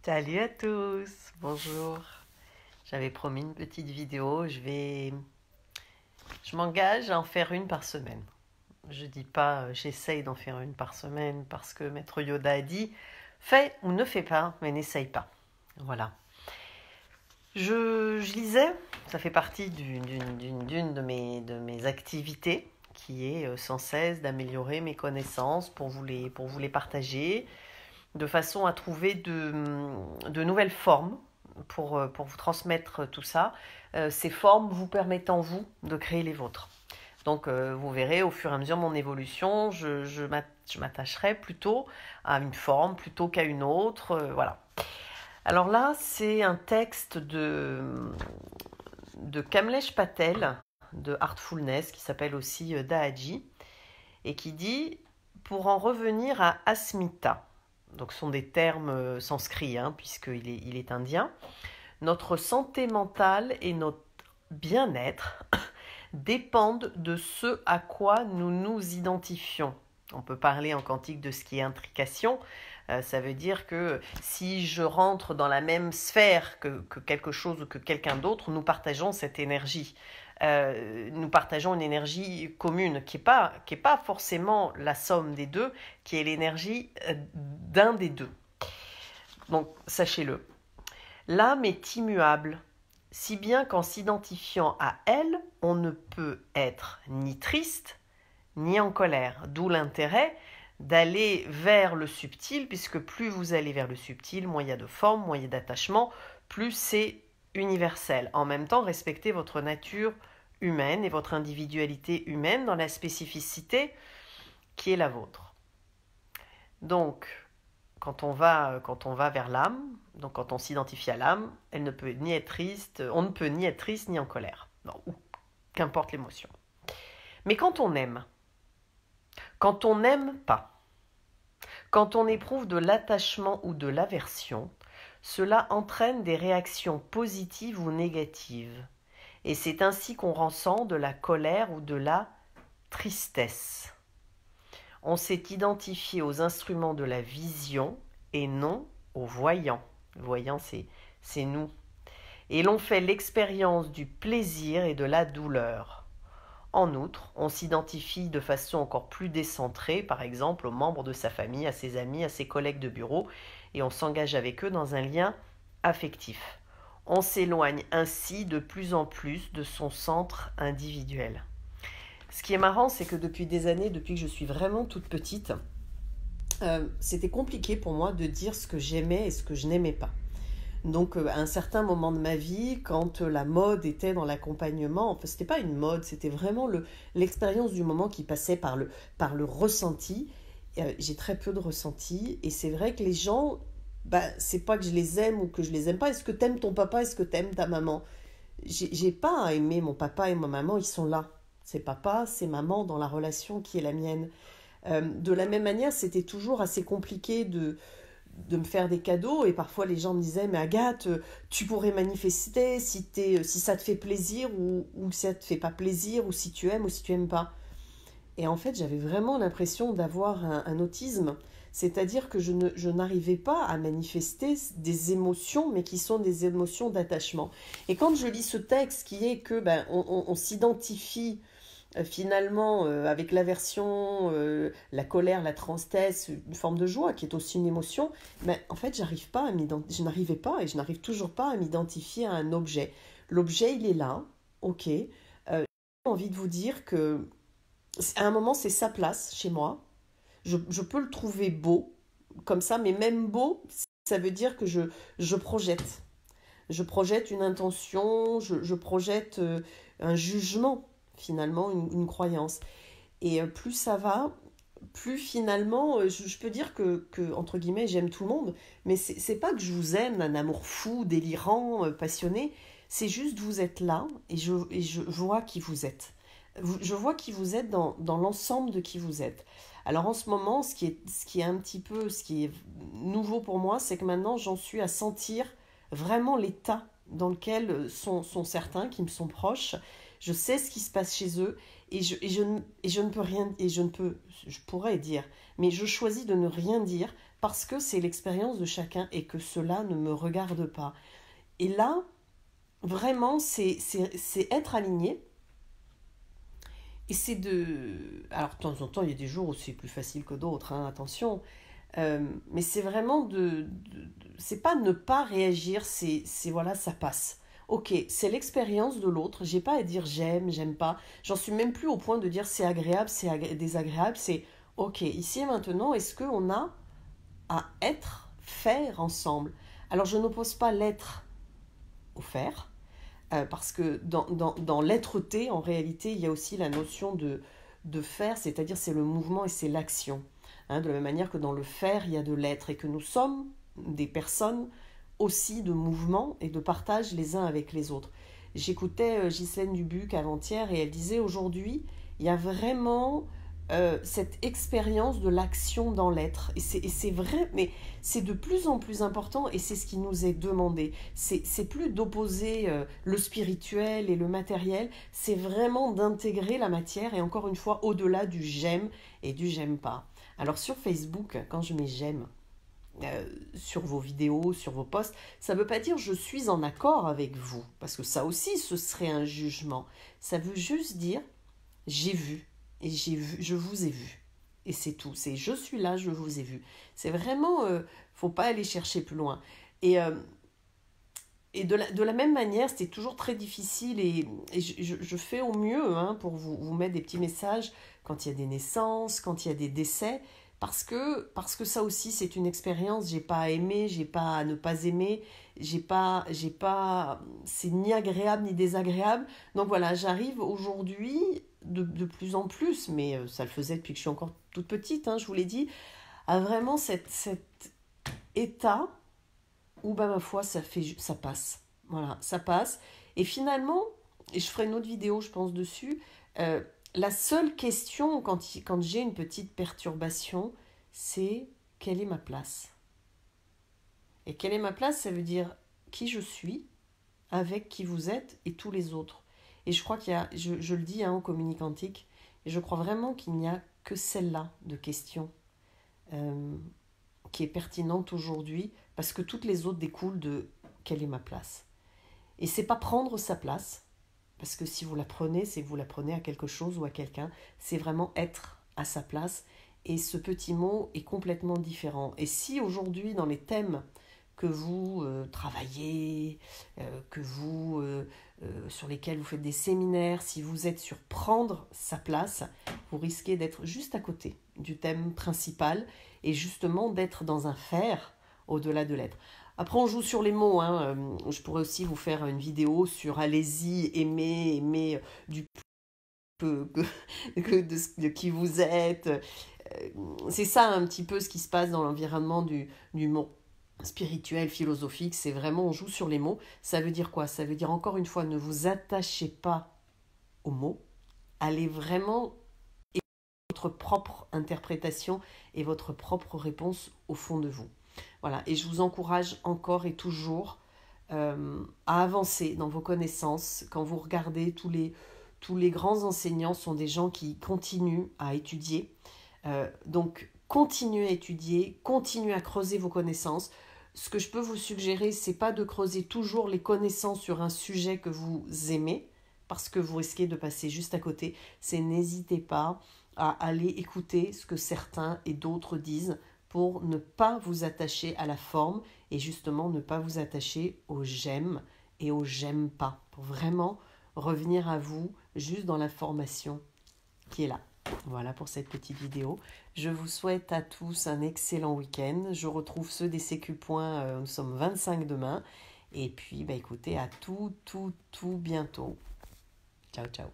Salut à tous, bonjour. J'avais promis une petite vidéo, je m'engage à en faire une par semaine. Je dis pas j'essaye d'en faire une par semaine parce que Maître Yoda a dit fais ou ne fais pas, mais n'essaye pas. Voilà. Je lisais, ça fait partie d'une de mes activités qui est sans cesse d'améliorer mes connaissances pour vous les partager, de façon à trouver de nouvelles formes pour vous transmettre tout ça. Ces formes vous permettant, vous, de créer les vôtres. Donc, vous verrez, au fur et à mesure de mon évolution, je m'attacherai plutôt à une forme plutôt qu'à une autre. Voilà. Alors là, c'est un texte de Kamlesh Patel, de Heartfulness, qui s'appelle aussi Dahaji, et qui dit « Pour en revenir à Asmita », donc ce sont des termes sanscrits, puisqu'il est indien, notre santé mentale et notre bien-être dépendent de ce à quoi nous nous identifions. On peut parler en quantique de ce qui est intrication. Ça veut dire que si je rentre dans la même sphère que quelque chose ou que quelqu'un d'autre, nous partageons cette énergie. Nous partageons une énergie commune qui est pas forcément la somme des deux, qui est l'énergie d'un des deux. Donc, sachez-le. L'âme est immuable, si bien qu'en s'identifiant à elle, on ne peut être ni triste, ni en colère. D'où l'intérêt d'aller vers le subtil, puisque plus vous allez vers le subtil, moins il y a de forme, moins il y a d'attachement, plus c'est universel. En même temps, respectez votre nature humaine et votre individualité humaine dans la spécificité qui est la vôtre. Donc, quand on va vers l'âme, donc quand on s'identifie à l'âme, on ne peut ni être triste ni en colère, non, ou qu'importe l'émotion. Mais quand on n'aime pas, quand on éprouve de l'attachement ou de l'aversion, cela entraîne des réactions positives ou négatives. Et c'est ainsi qu'on ressent de la colère ou de la tristesse. On s'est identifié aux instruments de la vision et non aux voyants. Le voyant, c'est nous. Et l'on fait l'expérience du plaisir et de la douleur. En outre, on s'identifie de façon encore plus décentrée, par exemple aux membres de sa famille, à ses amis, à ses collègues de bureau, et on s'engage avec eux dans un lien affectif. On s'éloigne ainsi de plus en plus de son centre individuel. Ce qui est marrant, c'est que depuis des années, depuis que je suis vraiment toute petite, c'était compliqué pour moi de dire ce que j'aimais et ce que je n'aimais pas. Donc, à un certain moment de ma vie, quand la mode était dans l'accompagnement, enfin, c'était pas une mode, c'était vraiment l'expérience du moment qui passait par le ressenti. J'ai très peu de ressenti, et c'est vrai que les gens, c'est pas que je les aime ou que je les aime pas. Est-ce que t'aimes ton papa? Est-ce que t'aimes ta maman? J'ai pas à aimer mon papa et ma maman, ils sont là. C'est papa, c'est maman dans la relation qui est la mienne. De la même manière, c'était toujours assez compliqué de me faire des cadeaux, et parfois les gens me disaient mais Agathe, tu pourrais manifester si ça te fait plaisir ou si ça te fait pas plaisir, ou si tu aimes ou si tu aimes pas. Et en fait, j'avais vraiment l'impression d'avoir un autisme, c'est-à-dire que je n'arrivais pas à manifester des émotions, mais qui sont des émotions d'attachement. Et quand je lis ce texte qui est que on s'identifie finalement avec l'aversion, la colère, la tristesse, une forme de joie qui est aussi une émotion, en fait je n'arrivais pas et je n'arrive toujours pas à m'identifier à un objet. L'objet, il est là, ok. J'ai envie de vous dire que à un moment c'est sa place chez moi. Je peux le trouver beau comme ça, mais même beau, ça veut dire que je projette. Je projette une intention, je projette un jugement, finalement, une croyance. Et plus ça va, plus finalement, je peux dire que, entre guillemets, j'aime tout le monde, mais c'est pas que je vous aime d'un amour fou, délirant, passionné, c'est juste vous êtes là, et je vois qui vous êtes. Je vois qui vous êtes dans l'ensemble de qui vous êtes. Alors en ce moment, ce qui est nouveau pour moi, c'est que maintenant j'en suis à sentir vraiment l'état dans lequel sont certains qui me sont proches. Je sais ce qui se passe chez eux, je ne peux rien, je pourrais dire, mais je choisis de ne rien dire parce que c'est l'expérience de chacun et que cela ne me regarde pas. Et là, vraiment, c'est être aligné. Et c'est de... Alors, de temps en temps, il y a des jours où c'est plus facile que d'autres, hein, attention. Mais c'est vraiment c'est pas ne pas réagir, voilà, ça passe. Ok, c'est l'expérience de l'autre. J'ai pas à dire j'aime pas. J'en suis même plus au point de dire c'est agréable, désagréable. C'est ok, ici et maintenant, est-ce qu'on a à être, faire ensemble? Alors, je n'oppose pas l'être au faire, parce que dans l'être-té, en réalité, il y a aussi la notion de faire, c'est-à-dire c'est le mouvement et c'est l'action. Hein, de la même manière que dans le faire, il y a de l'être et que nous sommes des personnes aussi de mouvement et de partage les uns avec les autres. J'écoutais Ghislaine Dubuc avant-hier et elle disait aujourd'hui, il y a vraiment cette expérience de l'action dans l'être. Et c'est vrai, mais c'est de plus en plus important et c'est ce qui nous est demandé. C'est plus d'opposer le spirituel et le matériel, c'est vraiment d'intégrer la matière et encore une fois au-delà du j'aime et du j'aime pas. Alors sur Facebook, quand je mets j'aime, sur vos vidéos, sur vos posts, ça ne veut pas dire je suis en accord avec vous, parce que ça aussi ce serait un jugement. Ça veut juste dire j'ai vu, et je vous ai vu. Et c'est tout, c'est je suis là, je vous ai vu. C'est vraiment, faut pas aller chercher plus loin. Et de la même manière, c'était toujours très difficile et je fais au mieux hein, pour vous mettre des petits messages quand il y a des naissances, quand il y a des décès, parce que ça aussi c'est une expérience, j'ai pas à aimer, j'ai pas à ne pas aimer, j'ai pas, c'est ni agréable ni désagréable. Donc voilà, j'arrive aujourd'hui de plus en plus, mais ça le faisait depuis que je suis encore toute petite, hein, je vous l'ai dit, à vraiment cet état où bah, ma foi ça passe, voilà, ça passe. Et finalement, et je ferai une autre vidéo je pense dessus, la seule question quand j'ai une petite perturbation, c'est quelle est ma place? Et quelle est ma place, ça veut dire qui je suis, avec qui vous êtes et tous les autres. Et je crois qu'il y a, je le dis hein, en communique quantique, et je crois vraiment qu'il n'y a que celle-là de question euh, qui est pertinente aujourd'hui, parce que toutes les autres découlent de quelle est ma place. Et c'est pas prendre sa place, parce que si vous la prenez, c'est que vous la prenez à quelque chose ou à quelqu'un, c'est vraiment être à sa place. Et ce petit mot est complètement différent. Et si aujourd'hui, dans les thèmes que vous travaillez, sur lesquels vous faites des séminaires, si vous êtes sur prendre sa place, vous risquez d'être juste à côté du thème principal et justement d'être dans un faire au-delà de l'être. Après, on joue sur les mots. Hein. Je pourrais aussi vous faire une vidéo sur allez-y, aimer du peu de qui vous êtes. C'est ça un petit peu ce qui se passe dans l'environnement du mot spirituel, philosophique. C'est vraiment, on joue sur les mots. Ça veut dire quoi? Ça veut dire, encore une fois, ne vous attachez pas aux mots. Allez vraiment votre propre interprétation et votre propre réponse au fond de vous. Voilà, et je vous encourage encore et toujours à avancer dans vos connaissances. Quand vous regardez, tous les grands enseignants sont des gens qui continuent à étudier. Donc, continuez à étudier, continuez à creuser vos connaissances. Ce que je peux vous suggérer, c'est pas de creuser toujours les connaissances sur un sujet que vous aimez, parce que vous risquez de passer juste à côté. C'est n'hésitez pas à aller écouter ce que certains et d'autres disent pour ne pas vous attacher à la forme et justement ne pas vous attacher au j'aime et au j'aime pas, pour vraiment revenir à vous juste dans l'information qui est là. Voilà pour cette petite vidéo. Je vous souhaite à tous un excellent week-end. Je retrouve ceux des Sécu Points, nous sommes 25 demain. Et puis, écoutez, à tout bientôt. Ciao, ciao.